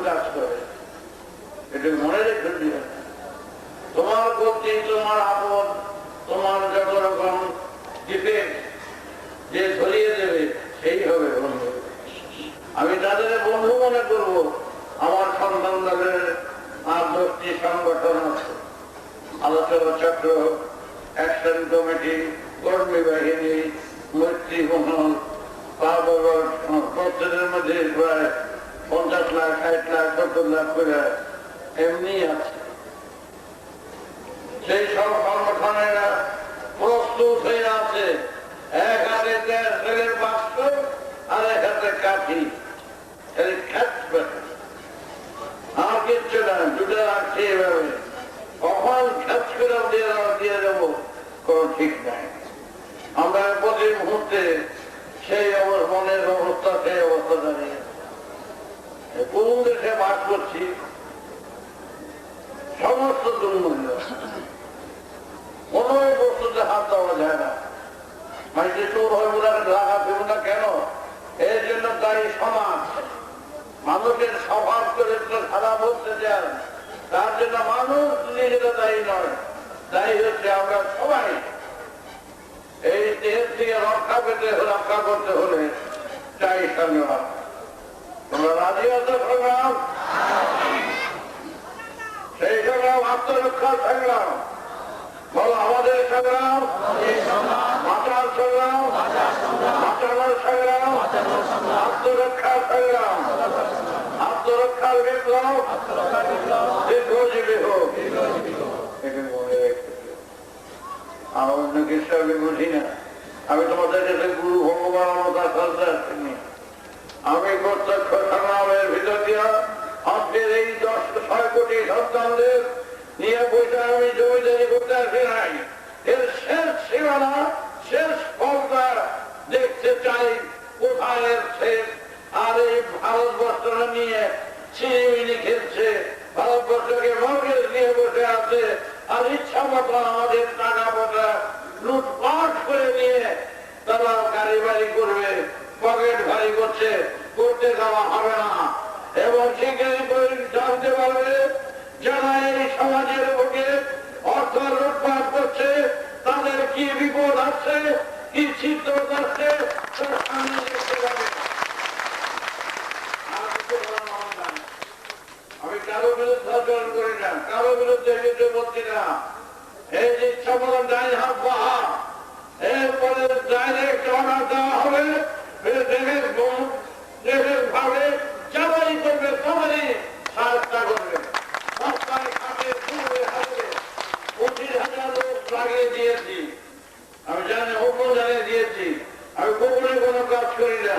কাজ করে, এটা মনে রেখে দিবে। তোমার প্রতি তোমার আপদ, তোমার যত রকম ডিফেক্ট যে ধরিয়ে দেবে সেই হবে বন্ধু। আমি তাদের বন্ধু মনে করব। আমার সন্তান দলের 8-10টি সংগঠন আছে, আলোচনা চক্র, অ্যাকশন কমিটি, কর্মী বাহিনী, মৈত্রী মহল, প্রত্যেকের মধ্যে প্রায় 50 লাখ, 60 লাখ, 70 লাখ করে এমনি আছে। সেই সব সংগঠনেরা প্রস্তুত হয়ে আছে, এক হাতে তেলের বাক্স আর এক হাতে কাঠি, আর কিচ্ছু না, দুটো রাখছে এভাবে। কখন খ্যাচ করে দিয়ে দেবো কোন ঠিক নাই। আমরা প্রতি মুহূর্তে সেই মনের অবস্থা, সেই অবস্থা দাঁড়িয়ে কোন দেশে বাস করছি, সমস্ত দুর্মূল্য, কোন বস্তুতে হাত দেওয়া যায় না। মানে চোর হয় বলে লাগা দেব না কেন? এর জন্য দায়ী সমাজ। মানুষের স্বভাব চরিত্র খারাপ হচ্ছে যার, তার জন্য মানুষ নিজেরা দায়ী নয়, দায়ী হচ্ছে আমরা সবাই। এই দেহের থেকে রক্ষা করতে হলে চাই সংগ্রাম। তোমরা রাজি আছো সংগ্রাম? সেই সংগ্রাম আত্মরক্ষার সংগ্রাম। বলো আমাদের সংগ্রাম, বাঁচার সংগ্রাম, বাঁচানোর সংগ্রাম, আত্মরক্ষার সংগ্রাম, আত্মরক্ষার বিপ্লব দীর্ঘজীবী হোক। এটা মনে রাখতে আমার অন্য কিছু আমি বুঝি না। আমি তোমাদের কাছে গুরু ভগবান মতার চলতে আসিনি। আমি প্রত্যক্ষ সংগ্রামের ভিতর দিয়া আজকের এই 10-6 কোটি সন্তানদের নিয়ে বইটা আমি জমিদারি করতে আসি নাই। এর শেষ সীমানা, শেষ পর্দা দেখতে চাই কোথায় এর শেষ। আর এই ভারতবর্ষটা নিয়ে চিনিমিনি খেলছে, ভারতবর্ষকে মর্গেজ নিয়ে বসে আছে, আর ইচ্ছা মতো আমাদের টাকা পয়সা লুটপাট করে নিয়ে তারা গাড়ি বাড়ি করবে, পকেট ভারী করছে, করতে দেওয়া হবে না। এবং স্বীকৃতি করে জানতে পারবে যারা এই সমাজের বুকে অর্থ লুটপাট করছে তাদের কি বিপদ আছে, কি চিত্র আছে সামনে দেখতে পাবে। আমি কারো বিরুদ্ধে আচরণ করি না, কারো বিরুদ্ধে কিছু বলছি না। এই যে ইচ্ছা মতন ডাইন হাত বাহা, এরপরে ডাইরেক্ট অর্ডার দেওয়া হবে, দেশের ভাবে যারাই করবে সবারই সাহায্য করবে। রাস্তায় ঘাটে দূরে হাতে 25,000 লোক লাগিয়ে দিয়েছি। আমি জানি, হুকুম জানিয়ে দিয়েছি। আমি গোপনে কোনো কাজ করি না,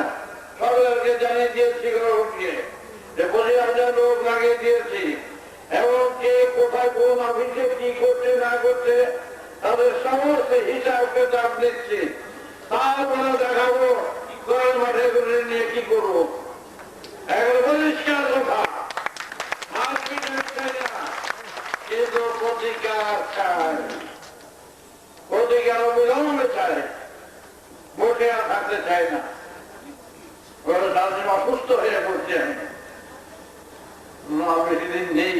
সরকারকে জানিয়ে দিয়েছি গণভোটকে যে 25,000 লোক লাগিয়ে দিয়েছি। এবং কে কোথায় কোন অফিসে কি করছে না করছে তাদের সমস্ত হিসাব কিতাব নিচ্ছি। তারপরে দেখাবো গড় মাঠে করে নিয়ে কি করবো। একবার পরিষ্কার কথা, কিন্তু প্রতিকার চাই, প্রতিকার অবিলম্বে চাই, ভোটে আর থাকতে চাই না। অসুস্থ হয়ে পড়ছি আমি, বেশি দিন নেই।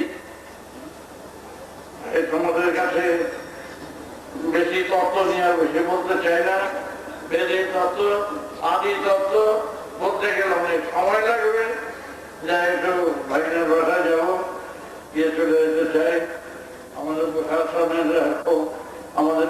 তোমাদের কাছে বেশি তত্ত্ব নিয়ে আর বেশি বলতে চাই না। বেদের তত্ত্ব, আদি তত্ত্ব বলতে গেলে অনেক সময় লাগবে, যা একটু